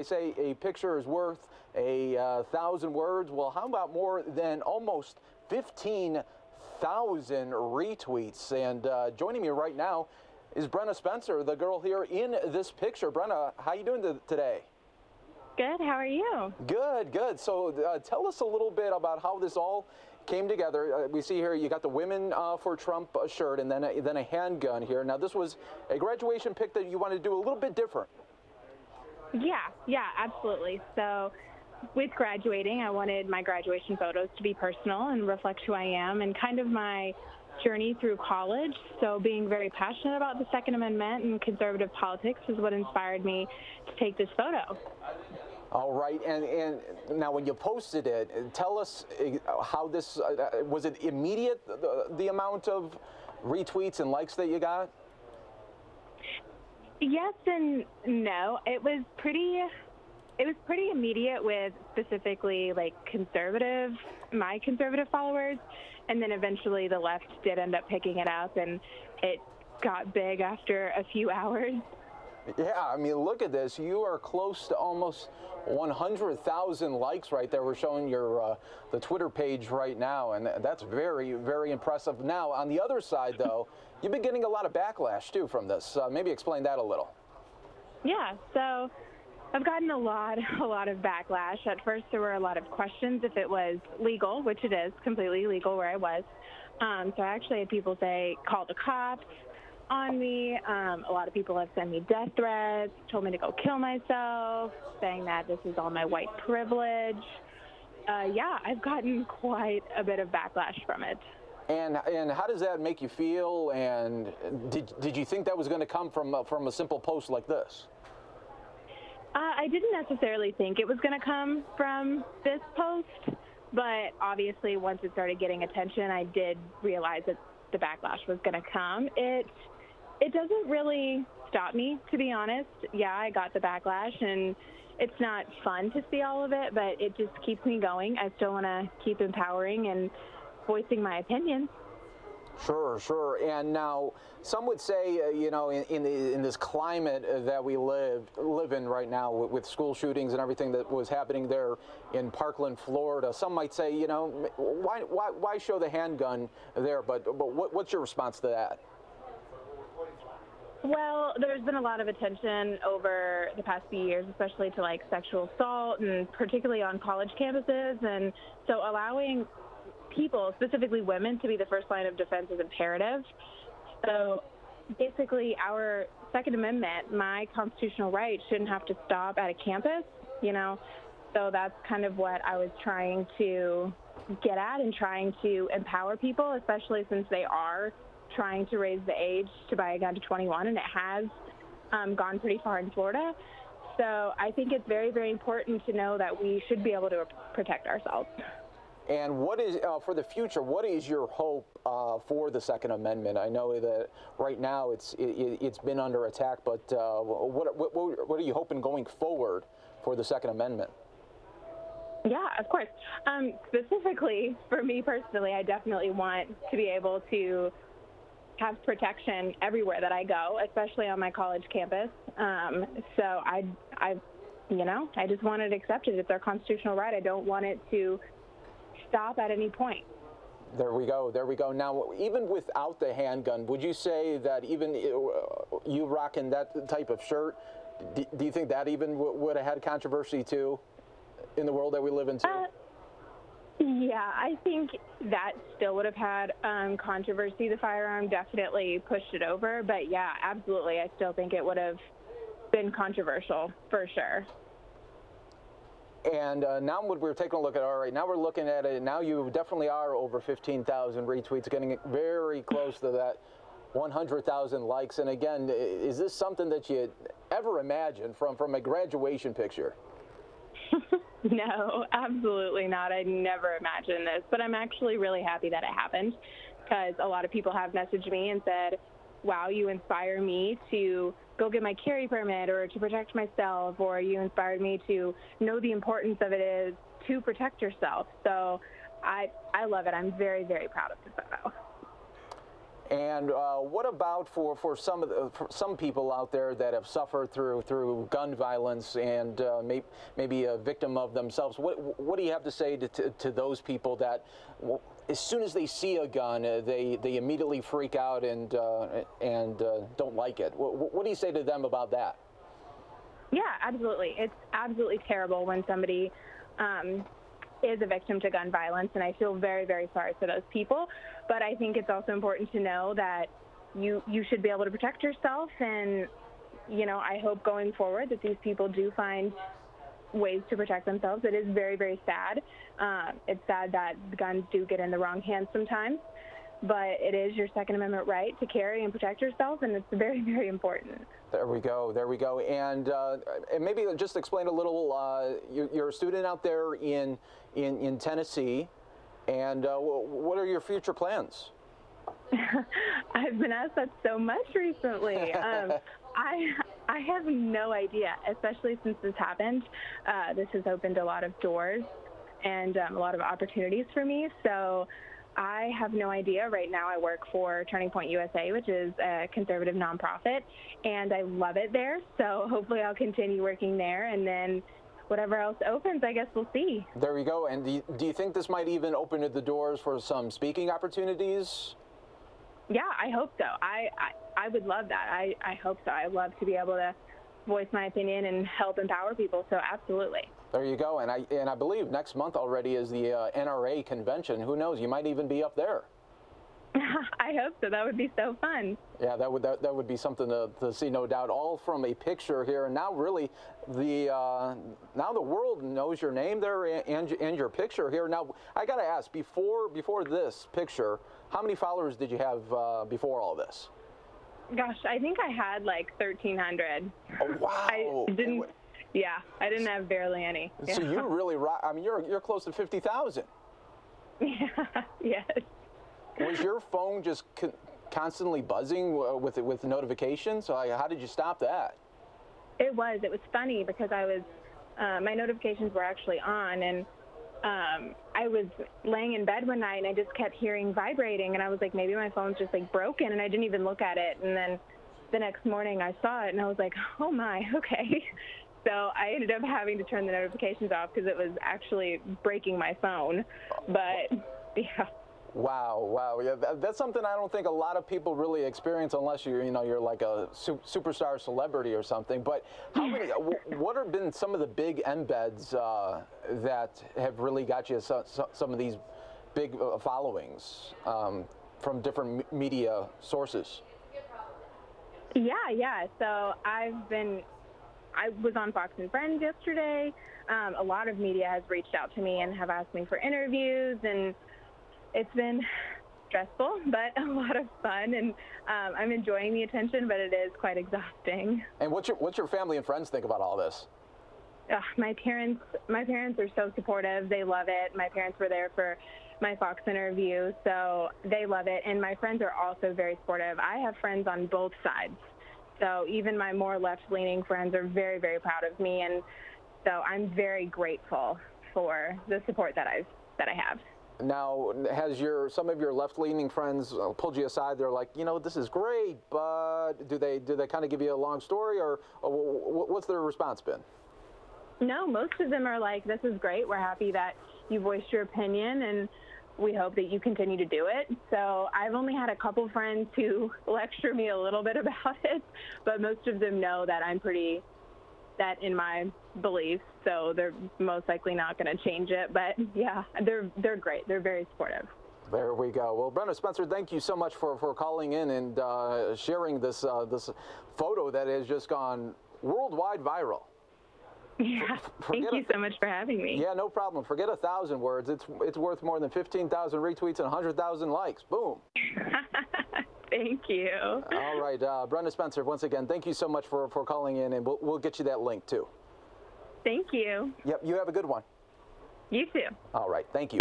say a picture is worth a 1,000 words. Well, how about more than almost 15,000 retweets? And joining me right now is Brenna Spencer, the girl here in this picture. Brenna, how you doing today? Good. How are you? Good, good. So tell us a little bit about how this all came together. We see here you got the Women for Trump shirt and then a handgun here. Now, this was a graduation pic that you wanted to do a little bit different. Yeah, absolutely. So with graduating, I wanted my graduation photos to be personal and reflect who I am and kind of my journey through college. So being very passionate about the Second Amendment and conservative politics is what inspired me to take this photo. All right, and now when you posted it, tell us how this, was it immediate, the amount of retweets and likes that you got? Yes and no. It was pretty immediate with specifically like my conservative followers, and then eventually the left did end up picking it up and it got big after a few hours. Yeah, I mean, look at this. You are close to almost 100,000 likes right there. We're showing your the Twitter page right now, and that's very, very impressive. Now, on the other side, though, you've been getting a lot of backlash, too, from this. Maybe explain that a little. Yeah, so I've gotten a lot of backlash. At first, there were a lot of questions if it was legal, which it is completely legal where I was. So I actually had people say, call the cops on me. A lot of people have sent me death threats, told me to go kill myself, saying that this is all my white privilege. Yeah, I've gotten quite a bit of backlash from it. And how does that make you feel? And did you think that was going to come from a simple post like this? I didn't necessarily think it was going to come from this post, but obviously once it started getting attention, I did realize that the backlash was going to come. It doesn't really stop me, to be honest. Yeah, I got the backlash, and it's not fun to see all of it, but it just keeps me going. I still want to keep empowering and voicing my opinions. Sure, sure. And now, some would say, you know, in this climate that we live in right now with school shootings and everything that was happening there in Parkland, Florida, some might say, you know, why show the handgun there? But what's your response to that? Well, there's been a lot of attention over the past few years, especially to like sexual assault and particularly on college campuses. And so allowing people, specifically women, to be the first line of defense is imperative. So basically our Second Amendment, my constitutional right, shouldn't have to stop at a campus, you know. So that's kind of what I was trying to get at and trying to empower people, especially since they are trying to raise the age to buy a gun to 21, and it has gone pretty far in Florida. So I think it's very, very important to know that we should be able to protect ourselves. And what is, for the future, what is your hope for the Second Amendment? I know that right now it's been under attack, but what are you hoping going forward for the Second Amendment? Yeah, of course. Specifically, for me personally, I definitely want to be able to have protection everywhere that I go, especially on my college campus. So I just want it accepted. It's our constitutional right. I don't want it to stop at any point. There we go. There we go. Now, even without the handgun, would you say that even you rocking that type of shirt, do you think that even would have had controversy too in the world that we live in too? Yeah, I think that still would have had controversy. The firearm definitely pushed it over, but yeah, absolutely. I still think it would have been controversial for sure. And now what we're taking a look at, all right, now we're looking at it, now you definitely are over 15,000 retweets, getting very close to that 100,000 likes. And again, is this something that you ever imagined from a graduation picture? No, absolutely not. I never imagined this, but I'm actually really happy that it happened, because a lot of people have messaged me and said, wow, you inspire me to go get my carry permit or to protect myself, or you inspired me to know the importance of it is to protect yourself. So I love it. I'm very, very proud of this photo. And what about for some people out there that have suffered through gun violence and maybe a victim of themselves? What do you have to say to those people that, well, as soon as they see a gun, they immediately freak out and don't like it? What do you say to them about that? Yeah, absolutely. It's absolutely terrible when somebody is a victim to gun violence, and I feel very, very sorry for those people. But I think it's also important to know that you should be able to protect yourself, and, you know, I hope going forward that these people do find ways to protect themselves. It is very, very sad. It's sad that guns do get in the wrong hands sometimes, but it is your Second Amendment right to carry and protect yourself, and it's very, very important. There we go. There we go. And maybe just explain a little. You're a student out there in Tennessee, and what are your future plans? I've been asked that so much recently. I have no idea, especially since this happened. This has opened a lot of doors and a lot of opportunities for me. So I have no idea. Right now I work for Turning Point USA, which is a conservative nonprofit, and I love it there. So hopefully I'll continue working there, and then whatever else opens, I guess we'll see. There you go. And do you think this might even open the doors for some speaking opportunities? Yeah, I hope so. I would love that. I hope so. I love to be able to voice my opinion and help empower people, so absolutely. There you go. And I believe next month already is the NRA convention. Who knows? You might even be up there. I hope so. That would be so fun. Yeah, that would be something to see, no doubt. All from a picture here, and now really now the world knows your name there and your picture here. Now I got to ask, before this picture, how many followers did you have before all this? Gosh, I think I had like 1,300. Oh, wow! I didn't. Yeah, I didn't have barely any. So yeah. you really rock. I mean, you're close to 50,000. Yeah. Yes. Was your phone just constantly buzzing with notifications? How did you stop that? It was funny because I was my notifications were actually on, and I was laying in bed one night and I just kept hearing vibrating, and I was like, maybe my phone's just like broken, and I didn't even look at it. And then the next morning I saw it and I was like, oh my, okay. So I ended up having to turn the notifications off because it was actually breaking my phone. But yeah. Wow. Yeah, that's something I don't think a lot of people really experience unless you're like a superstar celebrity or something. But how many? What have been some of the big embeds that have really got you some of these big followings from different media sources? Yeah. So I was on Fox and Friends yesterday. A lot of media has reached out to me and have asked me for interviews, and it's been stressful, but a lot of fun, and I'm enjoying the attention, but it is quite exhausting. And what's your family and friends think about all this? My parents are so supportive. They love it. My parents were there for my Fox interview, so they love it. And my friends are also very supportive. I have friends on both sides. So even my more left-leaning friends are very, very proud of me, and so I'm very grateful for the support that I have. Now, has some of your left-leaning friends pulled you aside? They're like, this is great, but do they kind of give you a long story, or what's their response been? No, most of them are like, this is great. We're happy that you voiced your opinion, and we hope that you continue to do it. So I've only had a couple friends who lecture me a little bit about it, but most of them know that I'm pretty set in my beliefs, so they're most likely not going to change it. But yeah, they're great. They're very supportive. There we go. Well, Brenda Spencer, thank you so much for calling in and sharing this photo that has just gone worldwide viral. Yeah, thank you so much for having me. Yeah, no problem. Forget 1,000 words. It's worth more than 15,000 retweets and 100,000 likes. Boom. Thank you. All right, Brenda Spencer, once again, thank you so much for calling in, and we'll get you that link too. Thank you. Yep, you have a good one. You too. All right, thank you.